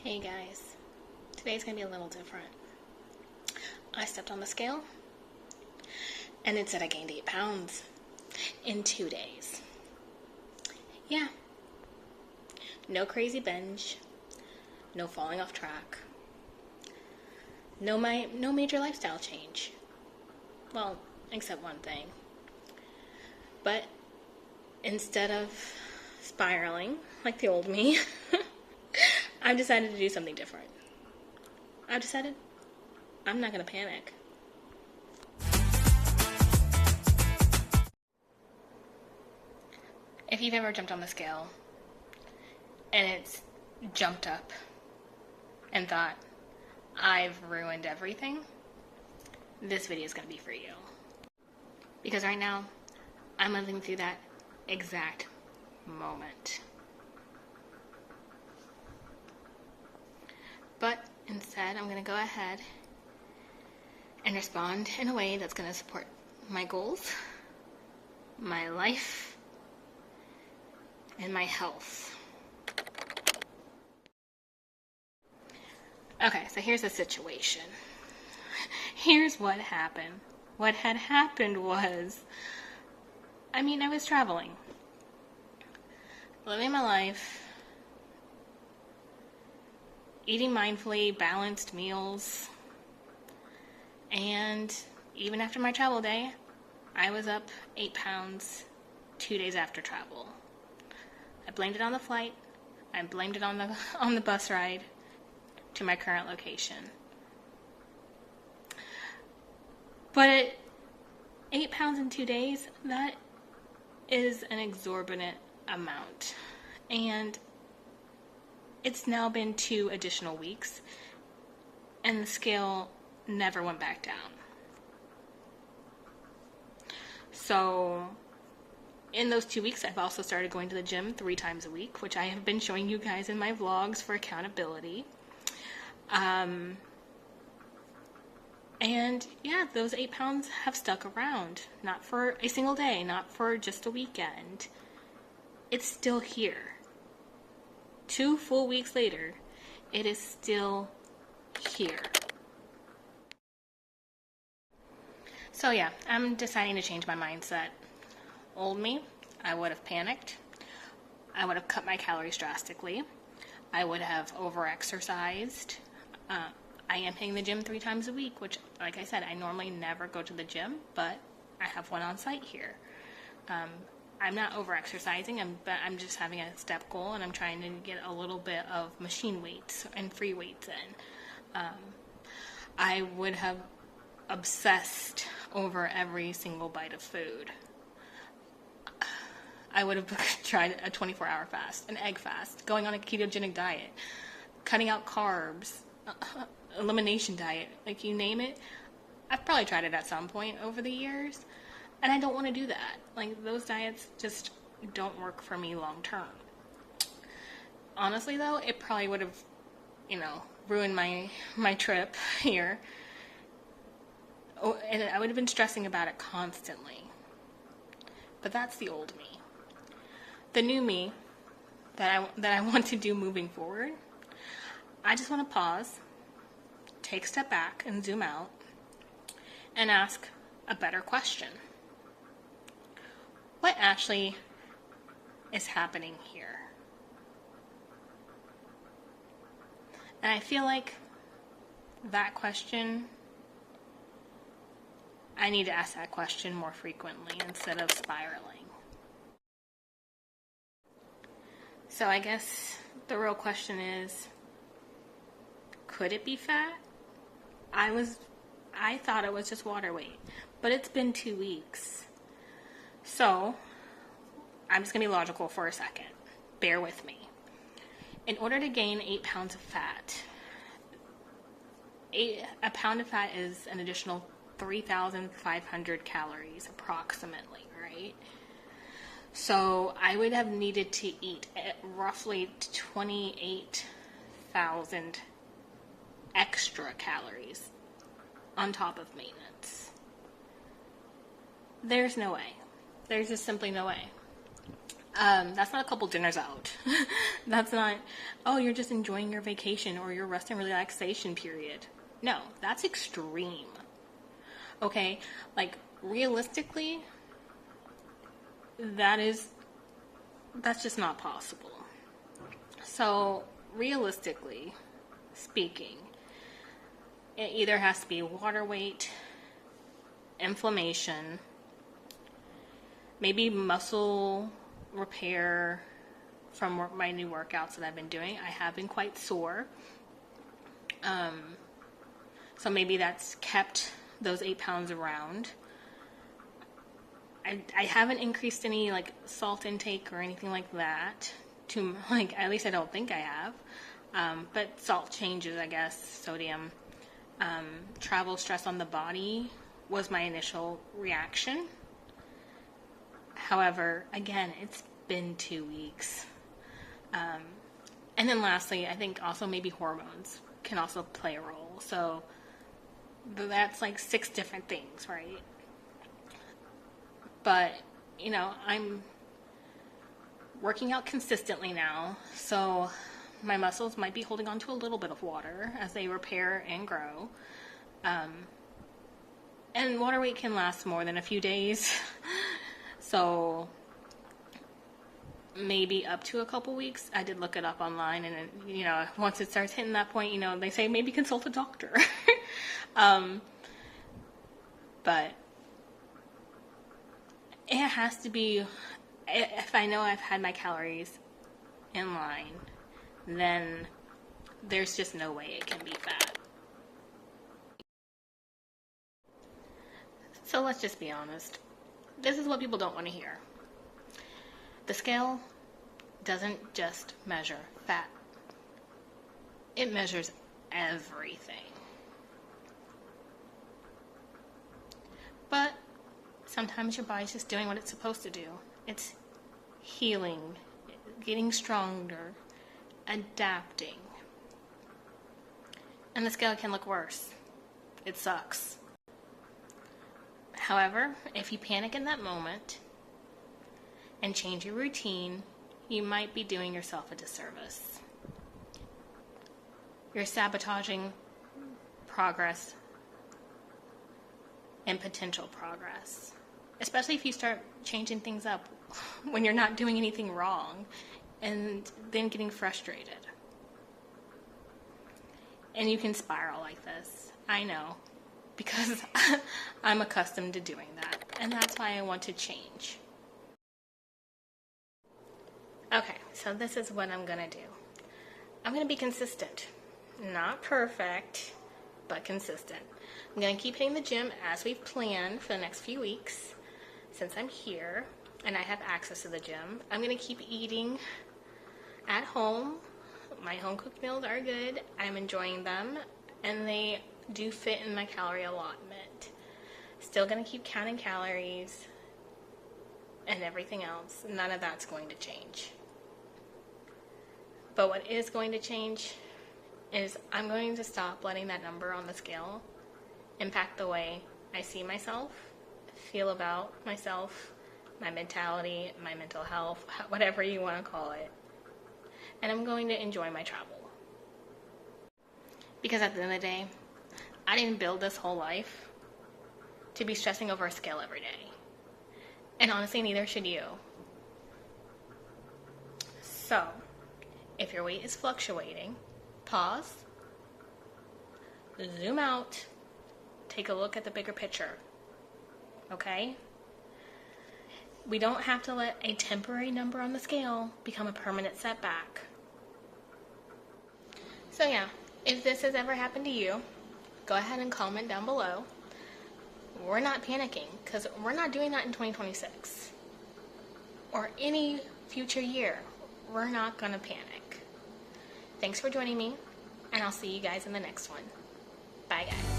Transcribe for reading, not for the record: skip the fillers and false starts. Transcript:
Hey guys, today's gonna be a little different. I stepped on the scale and it said I gained 8 pounds in 2 days. Yeah, no crazy binge, no falling off track, no major lifestyle change. Well, except one thing. But instead of spiraling like the old me, I've decided to do something different. I've decided I'm not going to panic. If you've ever jumped on the scale and it's jumped up and thought, I've ruined everything, this video is going to be for you. Because right now, I'm living through that exact moment. But instead, I'm going to go ahead and respond in a way that's going to support my goals, my life, and my health. Okay, so here's the situation. Here's what happened. What had happened was, I was traveling, living my life, eating mindfully, balanced meals, and even after my travel day, I was up 8 pounds 2 days after travel. I blamed it on the flight. I blamed it on the bus ride to my current location. But at 8 pounds in 2 days, that is an exorbitant amount. And it's now been 2 additional weeks, and the scale never went back down. So in those 2 weeks, I've also started going to the gym 3 times a week, which I have been showing you guys in my vlogs for accountability. And yeah, those 8 pounds have stuck around. Not for a single day, not for just a weekend. It's still here. 2 full weeks later, it is still here. So yeah, I'm deciding to change my mindset. Old me, I would have panicked. I would have cut my calories drastically. I would have over-exercised. I am hitting the gym 3 times a week, which, like I said, I normally never go to the gym, but I have one on site here. I'm not over-exercising, I'm just having a step goal, and I'm trying to get a little bit of machine weights and free weights in. I would have obsessed over every single bite of food. I would have tried a 24-hour fast, an egg fast, going on a ketogenic diet, cutting out carbs, elimination diet, like you name it. I've probably tried it at some point over the years, and I don't want to do that. Like, those diets just don't work for me long term. Honestly though, it probably would have, ruined my trip here. Oh, and I would have been stressing about it constantly. But that's the old me. The new me that I want to do moving forward, I just want to pause, take a step back and zoom out, and ask a better question. What actually is happening here? And I feel like that question, I need to ask that question more frequently instead of spiraling. So I guess the real question is, could it be fat? I thought it was just water weight, but it's been 2 weeks. So I'm just gonna be logical for a second. Bear with me. In order to gain 8 pounds of fat, a pound of fat is an additional 3,500 calories approximately, right? So I would have needed to eat roughly 28,000 extra calories on top of maintenance. There's no way. There's just simply no way. That's not a couple dinners out. That's not, oh, you're just enjoying your vacation or your rest and relaxation period. No, that's extreme. Okay, like realistically, that's just not possible. So, realistically speaking, it either has to be water weight, inflammation, maybe muscle repair from my new workouts that I've been doing. I have been quite sore. So maybe that's kept those 8 pounds around. I haven't increased any like salt intake or anything like that. At least I don't think I have. But salt changes, I guess, sodium. Travel stress on the body was my initial reaction. However, again, it's been 2 weeks. And then lastly, I think also maybe hormones can also play a role. So that's like 6 different things, right? But, I'm working out consistently now. So my muscles might be holding on to a little bit of water as they repair and grow. And water weight can last more than a few days. So maybe up to a couple weeks. I did look it up online, and once it starts hitting that point, they say maybe consult a doctor. But it has to be, if I know I've had my calories in line, then there's just no way it can be fat. So let's just be honest. This is what people don't want to hear. The scale doesn't just measure fat. It measures everything. But sometimes your body's just doing what it's supposed to do. It's healing, getting stronger, adapting. And the scale can look worse. It sucks. However, if you panic in that moment and change your routine, you might be doing yourself a disservice. You're sabotaging progress and potential progress, especially if you start changing things up when you're not doing anything wrong and then getting frustrated. And you can spiral like this, I know, because I'm accustomed to doing that, and that's why I want to change. Okay, so this is what I'm gonna do. I'm gonna be consistent. Not perfect, but consistent. I'm gonna keep hitting the gym as we've planned for the next few weeks, since I'm here and I have access to the gym. I'm gonna keep eating at home. My home cooked meals are good. I'm enjoying them, and they do fit in my calorie allotment. Still gonna keep counting calories and everything else. None of that's going to change. But what is going to change is I'm going to stop letting that number on the scale impact the way I see myself, feel about myself, my mentality, my mental health, whatever you want to call it. And I'm going to enjoy my travel. Because at the end of the day, I didn't build this whole life to be stressing over a scale every day. And honestly, neither should you. So, if your weight is fluctuating, pause, zoom out, take a look at the bigger picture. Okay? We don't have to let a temporary number on the scale become a permanent setback. So yeah, if this has ever happened to you, go ahead and comment down below. We're not panicking, because we're not doing that in 2026. Or any future year. We're not going to panic. Thanks for joining me, and I'll see you guys in the next one. Bye, guys.